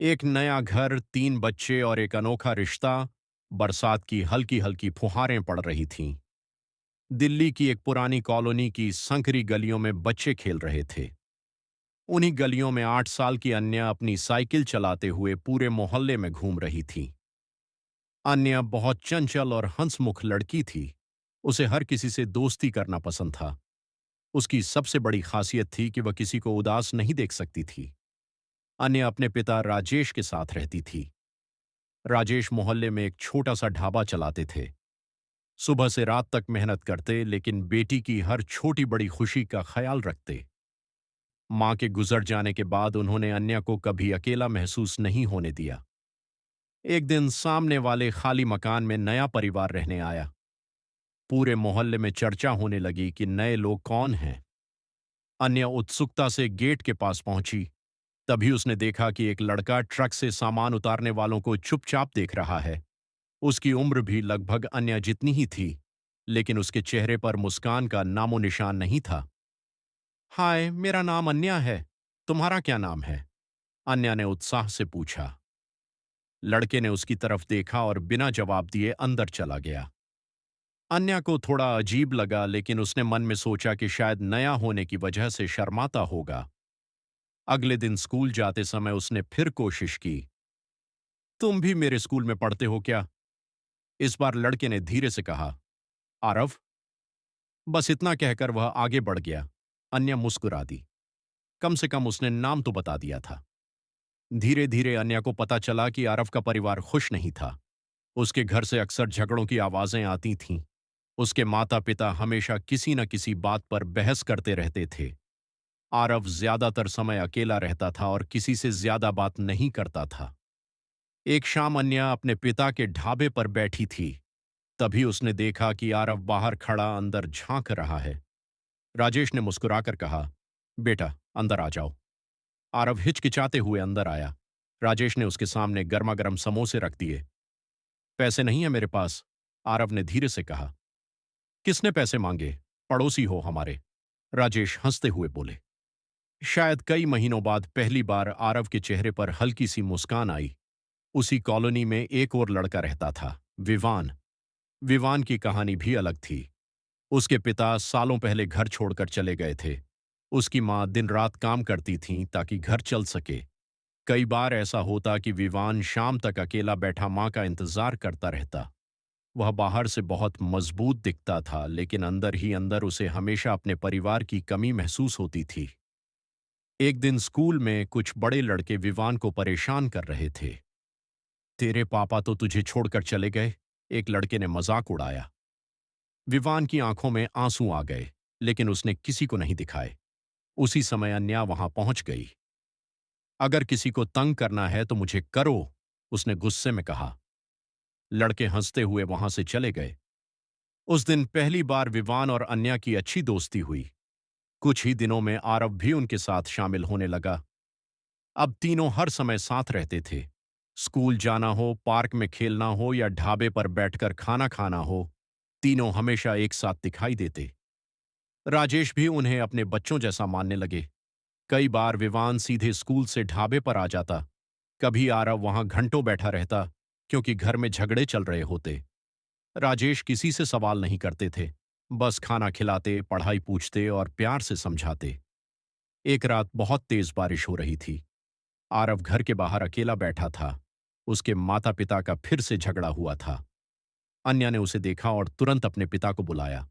एक नया घर, 3 बच्चे और एक अनोखा रिश्ता। बरसात की हल्की हल्की फुहारें पड़ रही थीं। दिल्ली की एक पुरानी कॉलोनी की संकरी गलियों में बच्चे खेल रहे थे। उन्हीं गलियों में 8 साल की अन्या अपनी साइकिल चलाते हुए पूरे मोहल्ले में घूम रही थी। अन्या बहुत चंचल और हंसमुख लड़की थी। उसे हर किसी से दोस्ती करना पसंद था। उसकी सबसे बड़ी खासियत थी कि वह किसी को उदास नहीं देख सकती थी। अन्या अपने पिता राजेश के साथ रहती थी। राजेश मोहल्ले में एक छोटा सा ढाबा चलाते थे। सुबह से रात तक मेहनत करते, लेकिन बेटी की हर छोटी बड़ी खुशी का ख्याल रखते। मां के गुजर जाने के बाद उन्होंने अन्या को कभी अकेला महसूस नहीं होने दिया। एक दिन सामने वाले खाली मकान में नया परिवार रहने आया। पूरे मोहल्ले में चर्चा होने लगी कि नए लोग कौन हैं। अन्या उत्सुकता से गेट के पास पहुंची। तभी उसने देखा कि एक लड़का ट्रक से सामान उतारने वालों को चुपचाप देख रहा है। उसकी उम्र भी लगभग अन्या जितनी ही थी, लेकिन उसके चेहरे पर मुस्कान का नामो निशान नहीं था। हाय, मेरा नाम अन्या है। तुम्हारा क्या नाम है? अन्या ने उत्साह से पूछा। लड़के ने उसकी तरफ देखा और बिना जवाब दिए अंदर चला गया। अन्या को थोड़ा अजीब लगा, लेकिन उसने मन में सोचा कि शायद नया होने की वजह से शर्माता होगा। अगले दिन स्कूल जाते समय उसने फिर कोशिश की। तुम भी मेरे स्कूल में पढ़ते हो क्या? इस बार लड़के ने धीरे से कहा। आरव। बस इतना कहकर वह आगे बढ़ गया। अन्या मुस्कुरा दी। कम से कम उसने नाम तो बता दिया था। धीरे धीरे अन्या को पता चला कि आरव का परिवार खुश नहीं था। उसके घर से अक्सर झगड़ों की आवाजें आती थीं। उसके माता पिता हमेशा किसी न किसी बात पर बहस करते रहते थे। आरव ज्यादातर समय अकेला रहता था और किसी से ज्यादा बात नहीं करता था। एक शाम अन्या अपने पिता के ढाबे पर बैठी थी। तभी उसने देखा कि आरव बाहर खड़ा अंदर झांक रहा है। राजेश ने मुस्कुराकर कहा, बेटा, अंदर आ जाओ। आरव हिचकिचाते हुए अंदर आया। राजेश ने उसके सामने गर्मा गर्म समोसे रख दिए। पैसे नहीं है मेरे पास, आरव ने धीरे से कहा। किसने पैसे मांगे? पड़ोसी हो हमारे, राजेश हंसते हुए बोले। शायद कई महीनों बाद पहली बार आरव के चेहरे पर हल्की सी मुस्कान आई। उसी कॉलोनी में एक और लड़का रहता था, विवान। विवान की कहानी भी अलग थी। उसके पिता सालों पहले घर छोड़कर चले गए थे। उसकी मां दिन रात काम करती थीं ताकि घर चल सके। कई बार ऐसा होता कि विवान शाम तक अकेला बैठा मां का इंतजार करता रहता। वह बाहर से बहुत मजबूत दिखता था, लेकिन अंदर ही अंदर उसे हमेशा अपने परिवार की कमी महसूस होती थी। एक दिन स्कूल में कुछ बड़े लड़के विवान को परेशान कर रहे थे। तेरे पापा तो तुझे छोड़कर चले गए, एक लड़के ने मजाक उड़ाया। विवान की आंखों में आंसू आ गए, लेकिन उसने किसी को नहीं दिखाए। उसी समय अन्या वहां पहुंच गई। अगर किसी को तंग करना है तो मुझे करो, उसने गुस्से में कहा। लड़के हंसते हुए वहां से चले गए। उस दिन पहली बार विवान और अन्या की अच्छी दोस्ती हुई। कुछ ही दिनों में आरव भी उनके साथ शामिल होने लगा। अब तीनों हर समय साथ रहते थे। स्कूल जाना हो, पार्क में खेलना हो या ढाबे पर बैठकर खाना खाना हो, तीनों हमेशा एक साथ दिखाई देते। राजेश भी उन्हें अपने बच्चों जैसा मानने लगे। कई बार विवान सीधे स्कूल से ढाबे पर आ जाता। कभी आरव वहां घंटों बैठा रहता, क्योंकि घर में झगड़े चल रहे होते। राजेश किसी से सवाल नहीं करते थे। बस खाना खिलाते, पढ़ाई पूछते और प्यार से समझाते। एक रात बहुत तेज बारिश हो रही थी। आरव घर के बाहर अकेला बैठा था। उसके माता पिता का फिर से झगड़ा हुआ था। अन्या ने उसे देखा और तुरंत अपने पिता को बुलाया।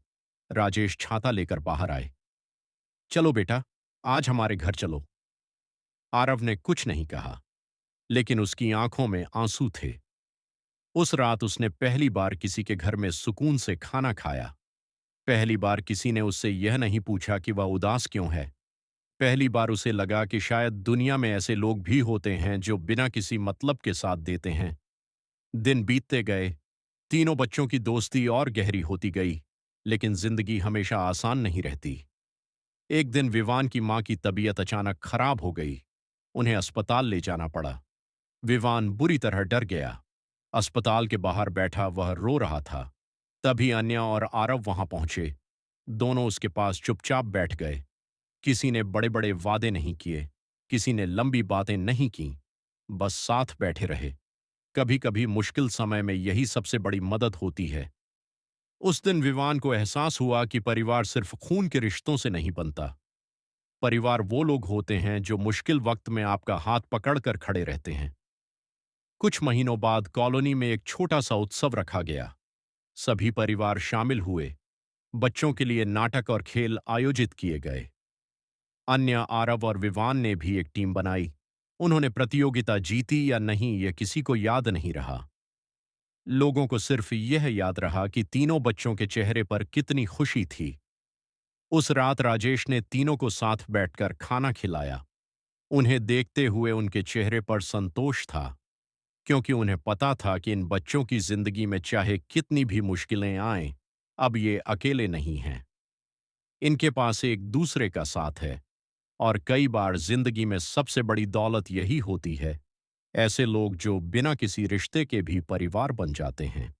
राजेश छाता लेकर बाहर आए। चलो बेटा, आज हमारे घर चलो। आरव ने कुछ नहीं कहा, लेकिन उसकी आंखों में आंसू थे। उस रात उसने पहली बार किसी के घर में सुकून से खाना खाया। पहली बार किसी ने उससे यह नहीं पूछा कि वह उदास क्यों है। पहली बार उसे लगा कि शायद दुनिया में ऐसे लोग भी होते हैं जो बिना किसी मतलब के साथ देते हैं। दिन बीतते गए। तीनों बच्चों की दोस्ती और गहरी होती गई, लेकिन जिंदगी हमेशा आसान नहीं रहती। एक दिन विवान की मां की तबीयत अचानक खराब हो गई। उन्हें अस्पताल ले जाना पड़ा। विवान बुरी तरह डर गया। अस्पताल के बाहर बैठा वह रो रहा था। तभी अन्या और आरव वहां पहुंचे। दोनों उसके पास चुपचाप बैठ गए। किसी ने बड़े बड़े वादे नहीं किए, किसी ने लंबी बातें नहीं की। बस साथ बैठे रहे। कभी कभी मुश्किल समय में यही सबसे बड़ी मदद होती है। उस दिन विवान को एहसास हुआ कि परिवार सिर्फ खून के रिश्तों से नहीं बनता। परिवार वो लोग होते हैं जो मुश्किल वक्त में आपका हाथ पकड़कर खड़े रहते हैं। कुछ महीनों बाद कॉलोनी में एक छोटा सा उत्सव रखा गया। सभी परिवार शामिल हुए। बच्चों के लिए नाटक और खेल आयोजित किए गए। अन्य आरव और विवान ने भी एक टीम बनाई। उन्होंने प्रतियोगिता जीती या नहीं यह किसी को याद नहीं रहा। लोगों को सिर्फ यह याद रहा कि तीनों बच्चों के चेहरे पर कितनी खुशी थी। उस रात राजेश ने तीनों को साथ बैठकर खाना खिलाया। उन्हें देखते हुए उनके चेहरे पर संतोष था, क्योंकि उन्हें पता था कि इन बच्चों की जिंदगी में चाहे कितनी भी मुश्किलें आएं, अब ये अकेले नहीं हैं। इनके पास एक दूसरे का साथ है। और कई बार जिंदगी में सबसे बड़ी दौलत यही होती है, ऐसे लोग जो बिना किसी रिश्ते के भी परिवार बन जाते हैं।